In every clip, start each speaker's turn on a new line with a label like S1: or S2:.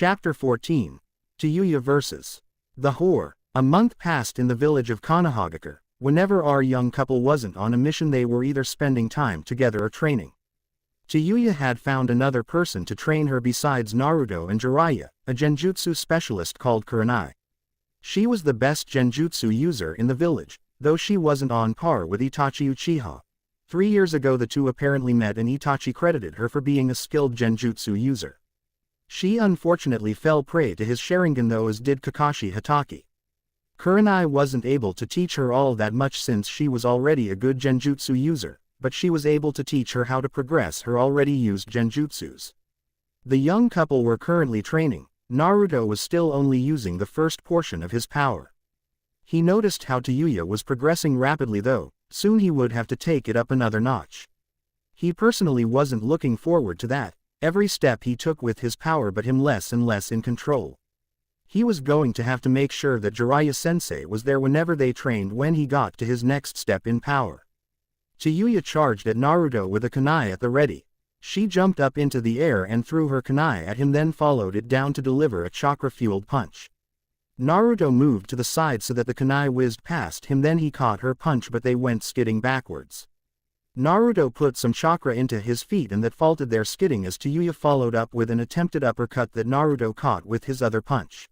S1: Chapter 14. Tayayu vs. the Whore. A month passed in the village of Konohagakure. Whenever our young couple wasn't on a mission, they were either spending time together or training. Tayayu had found another person to train her besides Naruto and Jiraiya, a genjutsu specialist called Kurenai. She was the best genjutsu user in the village, though she wasn't on par with Itachi Uchiha. 3 years ago the two apparently met and Itachi credited her for being a skilled genjutsu user. She unfortunately fell prey to his Sharingan though as did Kakashi Hatake. Kurenai wasn't able to teach her all that much since she was already a good genjutsu user, but she was able to teach her how to progress her already used genjutsus. The young couple were currently training. Naruto was still only using the first portion of his power. He noticed how Tayayu was progressing rapidly though, soon he would have to take it up another notch. He personally wasn't looking forward to that. Every step he took with his power put him less and less in control. He was going to have to make sure that Jiraiya-sensei was there whenever they trained when he got to his next step in power. Tayayu charged at Naruto with a kunai at the ready. She jumped up into the air and threw her kunai at him, then followed it down to deliver a chakra-fueled punch. Naruto moved to the side so that the kunai whizzed past him, then he caught her punch but they went skidding backwards. Naruto put some chakra into his feet and that faulted their skidding as Tayayu followed up with an attempted uppercut that Naruto caught with his other punch.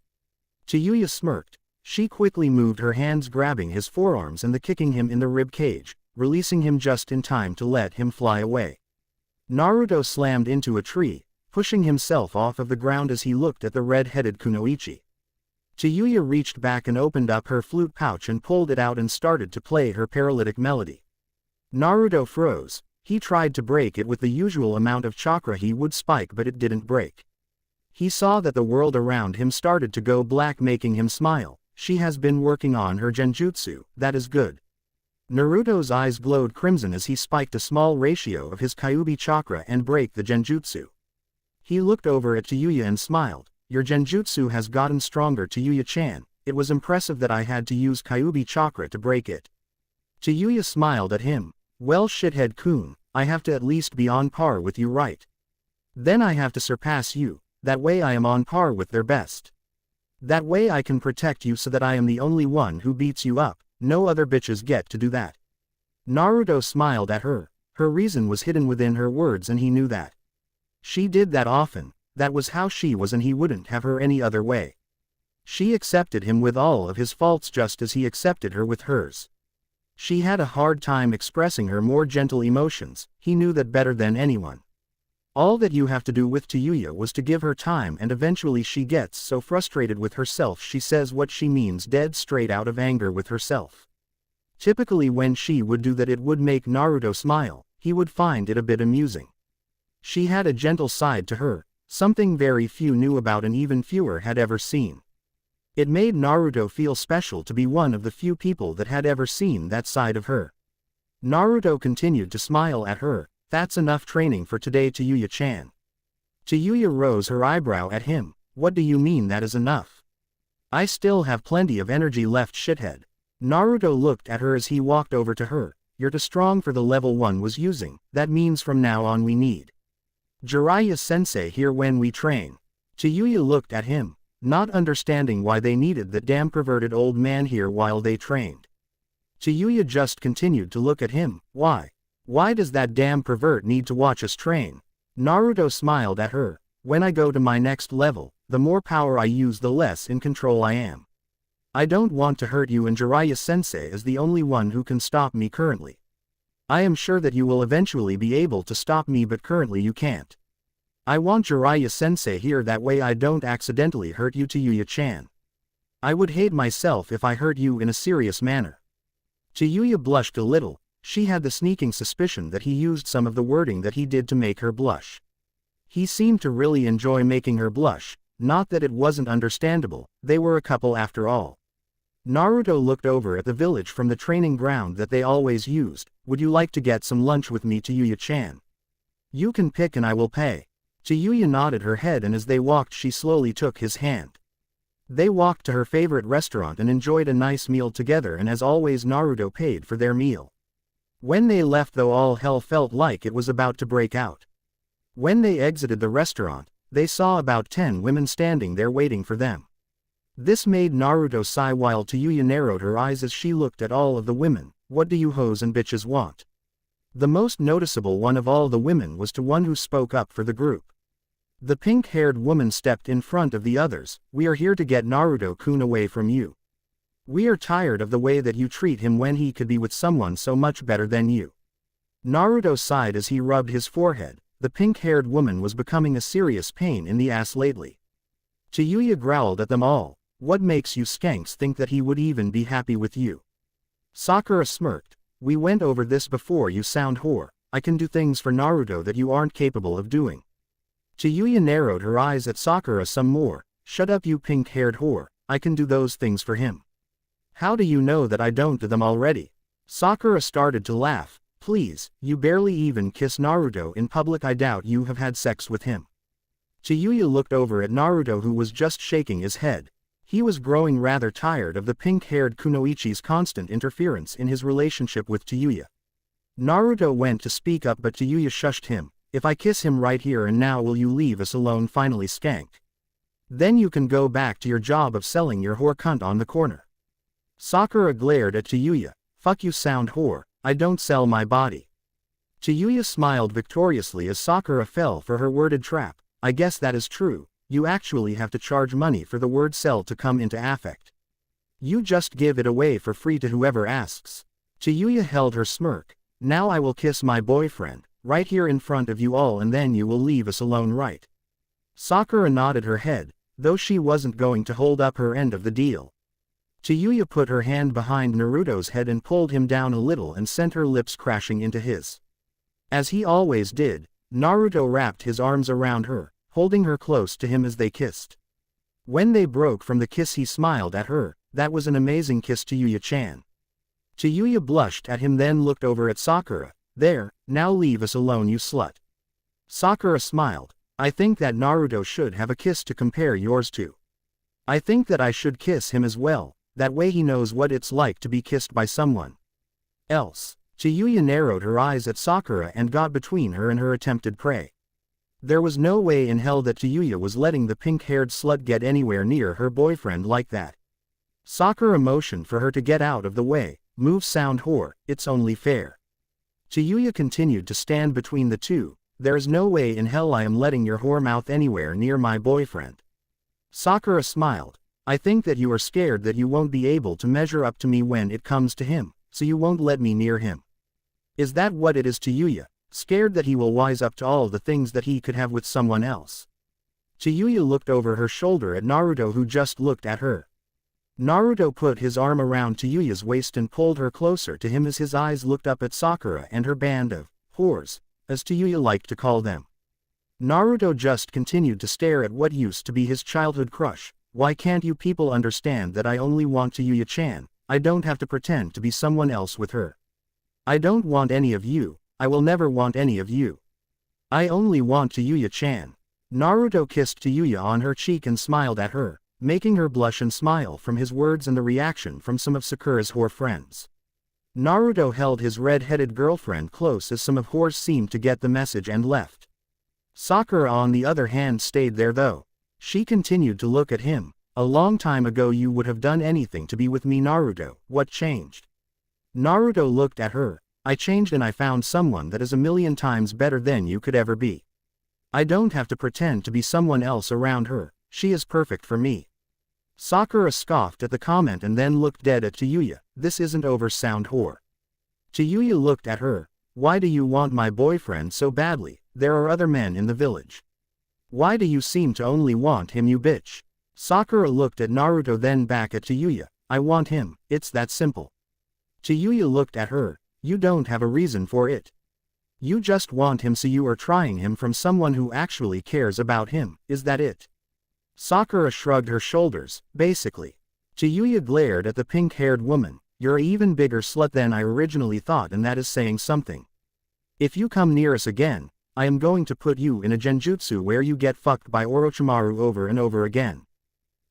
S1: Tayayu smirked. She quickly moved her hands, grabbing his forearms and kicking him in the rib cage, releasing him just in time to let him fly away. Naruto slammed into a tree, pushing himself off of the ground as he looked at the red-headed kunoichi. Tayayu reached back and opened up her flute pouch and pulled it out and started to play her paralytic melody. Naruto froze. He tried to break it with the usual amount of chakra he would spike, but it didn't break. He saw that the world around him started to go black, making him smile. She has been working on her genjutsu, that is good. Naruto's eyes glowed crimson as he spiked a small ratio of his Kyuubi chakra and break the genjutsu. He looked over at Tayayu and smiled. Your genjutsu has gotten stronger, Tayayu-chan. It was impressive that I had to use Kyuubi chakra to break it. Tayayu smiled at him. Well, shithead-kun, I have to at least be on par with you, right? Then I have to surpass you. That way I am on par with their best. That way I can protect you so that I am the only one who beats you up. No other bitches get to do that. Naruto smiled at her. Her reason was hidden within her words and he knew that. She did that often. That was how she was and he wouldn't have her any other way. She accepted him with all of his faults just as he accepted her with hers. She had a hard time expressing her more gentle emotions. He knew that better than anyone. All that you have to do with Tayayu was to give her time, and eventually she gets so frustrated with herself she says what she means dead straight out of anger with herself. Typically when she would do that it would make Naruto smile. He would find it a bit amusing. She had a gentle side to her, something very few knew about and even fewer had ever seen. It made Naruto feel special to be one of the few people that had ever seen that side of her. Naruto continued to smile at her. That's enough training for today, Tayayu-chan. Tayayu rose her eyebrow at him. What do you mean that is enough? I still have plenty of energy left, shithead. Naruto looked at her as he walked over to her. You're too strong for the level 1 was using. That means from now on we need Jiraiya-sensei here when we train. Tayayu looked at him, not understanding why they needed that damn perverted old man here while they trained. Tayayu just continued to look at him. Why? Why does that damn pervert need to watch us train? Naruto smiled at her. When I go to my next level, the more power I use the less in control I am. I don't want to hurt you and Jiraiya-sensei is the only one who can stop me currently. I am sure that you will eventually be able to stop me but currently you can't. I want Jiraiya-sensei here that way I don't accidentally hurt you, Tayayu-chan. I would hate myself if I hurt you in a serious manner. Tayayu blushed a little. She had the sneaking suspicion that he used some of the wording that he did to make her blush. He seemed to really enjoy making her blush, not that it wasn't understandable, they were a couple after all. Naruto looked over at the village from the training ground that they always used. Would you like to get some lunch with me, Tayayu-chan? You can pick and I will pay. Tayayu nodded her head and as they walked she slowly took his hand. They walked to her favorite restaurant and enjoyed a nice meal together, and as always Naruto paid for their meal. When they left though all hell felt like it was about to break out. When they exited the restaurant, they saw about 10 women standing there waiting for them. This made Naruto sigh while Tayayu narrowed her eyes as she looked at all of the women. What do you hoes and bitches want? The most noticeable one of all the women was the one who spoke up for the group. The pink-haired woman stepped in front of the others. We are here to get Naruto-kun away from you. We are tired of the way that you treat him when he could be with someone so much better than you. Naruto sighed as he rubbed his forehead. The pink-haired woman was becoming a serious pain in the ass lately. Tayayu growled at them all. What makes you skanks think that he would even be happy with you? Sakura smirked. We went over this before, you sound whore. I can do things for Naruto that you aren't capable of doing. Tayayu narrowed her eyes at Sakura some more. Shut up, you pink-haired whore. I can do those things for him. How do you know that I don't do them already? Sakura started to laugh. Please, you barely even kiss Naruto in public. I doubt you have had sex with him. Tayayu looked over at Naruto, who was just shaking his head. He was growing rather tired of the pink-haired Kunoichi's constant interference in his relationship with Tayayu. Naruto went to speak up, but Tayayu shushed him. If I kiss him right here and now, will you leave us alone? Finally skanked. Then you can go back to your job of selling your whore cunt on the corner. Sakura glared at Tayayu. Fuck you, sound whore. I don't sell my body. Tayayu smiled victoriously as Sakura fell for her worded trap. I guess that is true. You actually have to charge money for the word sell to come into effect. You just give it away for free to whoever asks. Tayayu held her smirk. Now I will kiss my boyfriend, right here in front of you all, and then you will leave us alone, right? Sakura nodded her head, though she wasn't going to hold up her end of the deal. Tayayu put her hand behind Naruto's head and pulled him down a little and sent her lips crashing into his. As he always did, Naruto wrapped his arms around her, holding her close to him as they kissed. When they broke from the kiss, he smiled at her. That was an amazing kiss, Tayayu-chan. Tayayu blushed at him, then looked over at Sakura. There, now leave us alone, you slut. Sakura smiled. I think that Naruto should have a kiss to compare yours to. I think that I should kiss him as well, that way he knows what it's like to be kissed by someone else. Tayayu narrowed her eyes at Sakura and got between her and her attempted prey. There was no way in hell that Tayayu was letting the pink-haired slut get anywhere near her boyfriend like that. Sakura motioned for her to get out of the way. Move, sound whore, it's only fair. Tayayu continued to stand between the two. There is no way in hell I am letting your whore mouth anywhere near my boyfriend. Sakura smiled. I think that you are scared that you won't be able to measure up to me when it comes to him, so you won't let me near him. Is that what it is, Tayayu? Scared that he will wise up to all the things that he could have with someone else? Tayayu looked over her shoulder at Naruto, who just looked at her. Naruto put his arm around Tayuya's waist and pulled her closer to him as his eyes looked up at Sakura and her band of whores, as Tayayu liked to call them. Naruto just continued to stare at what used to be his childhood crush. Why can't you people understand that I only want Tayayu-chan? I don't have to pretend to be someone else with her. I don't want any of you. I will never want any of you. I only want Tayayu-chan. Naruto kissed Tayayu on her cheek and smiled at her, making her blush and smile from his words and the reaction from some of Sakura's whore friends. Naruto held his red-headed girlfriend close as some of whores seemed to get the message and left. Sakura on the other hand stayed there though. She continued to look at him. A long time ago you would have done anything to be with me, Naruto. What changed? Naruto looked at her. I changed and I found someone that is a million times better than you could ever be. I don't have to pretend to be someone else around her. She is perfect for me. Sakura scoffed at the comment and then looked dead at Tayayu. This isn't over, sound whore. Tayayu looked at her. Why do you want my boyfriend so badly? There are other men in the village. Why do you seem to only want him, you bitch? Sakura looked at Naruto then back at Tayayu. I want him, it's that simple. Tayayu looked at her. You don't have a reason for it. You just want him, so you are trying him from someone who actually cares about him, is that it? Sakura shrugged her shoulders. Basically. Tayayu glared at the pink-haired woman. You're an even bigger slut than I originally thought, and that is saying something. If you come near us again, I am going to put you in a genjutsu where you get fucked by Orochimaru over and over again.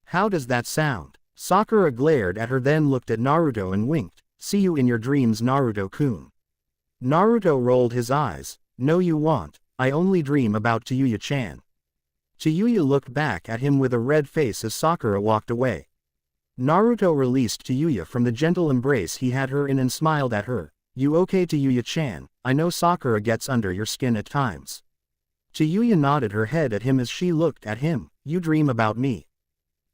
S1: How does that sound? Sakura glared at her then looked at Naruto and winked. See you in your dreams, Naruto-kun. Naruto rolled his eyes. No you won't. I only dream about Tayayu-chan. Tayayu looked back at him with a red face as Sakura walked away. Naruto released Tayayu from the gentle embrace he had her in and smiled at her. You okay, Tayayu-chan? I know Sakura gets under your skin at times. Tayayu nodded her head at him as she looked at him. You dream about me.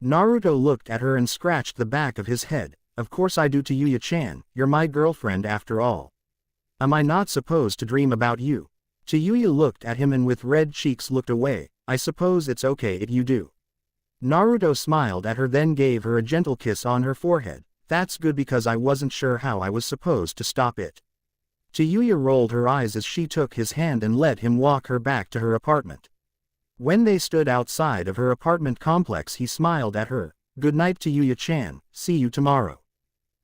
S1: Naruto looked at her and scratched the back of his head. Of course I do, Tayayu-chan, you're my girlfriend after all. Am I not supposed to dream about you? Tayayu looked at him and with red cheeks looked away. I suppose it's okay if you do. Naruto smiled at her, then gave her a gentle kiss on her forehead. That's good because I wasn't sure how I was supposed to stop it. Tayayu rolled her eyes as she took his hand and let him walk her back to her apartment. When they stood outside of her apartment complex, he smiled at her. Good night, Tayayu-chan, see you tomorrow.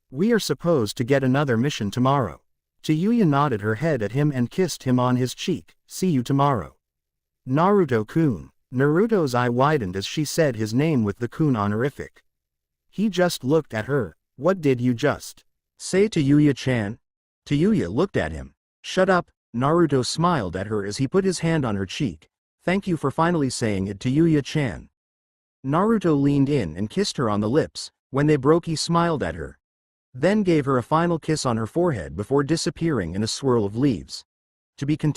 S1: We are supposed to get another mission tomorrow. Tayayu nodded her head at him and kissed him on his cheek. See you tomorrow. Naruto-kun. Naruto's eye widened as she said his name with the kun honorific. He just looked at her. What did you just say, Tayayu-chan? Tayayu looked at him. Shut up. Naruto smiled at her as he put his hand on her cheek. Thank you for finally saying it, Tayayu-chan. Naruto leaned in and kissed her on the lips. When they broke, he smiled at her, then gave her a final kiss on her forehead before disappearing in a swirl of leaves. To be continued.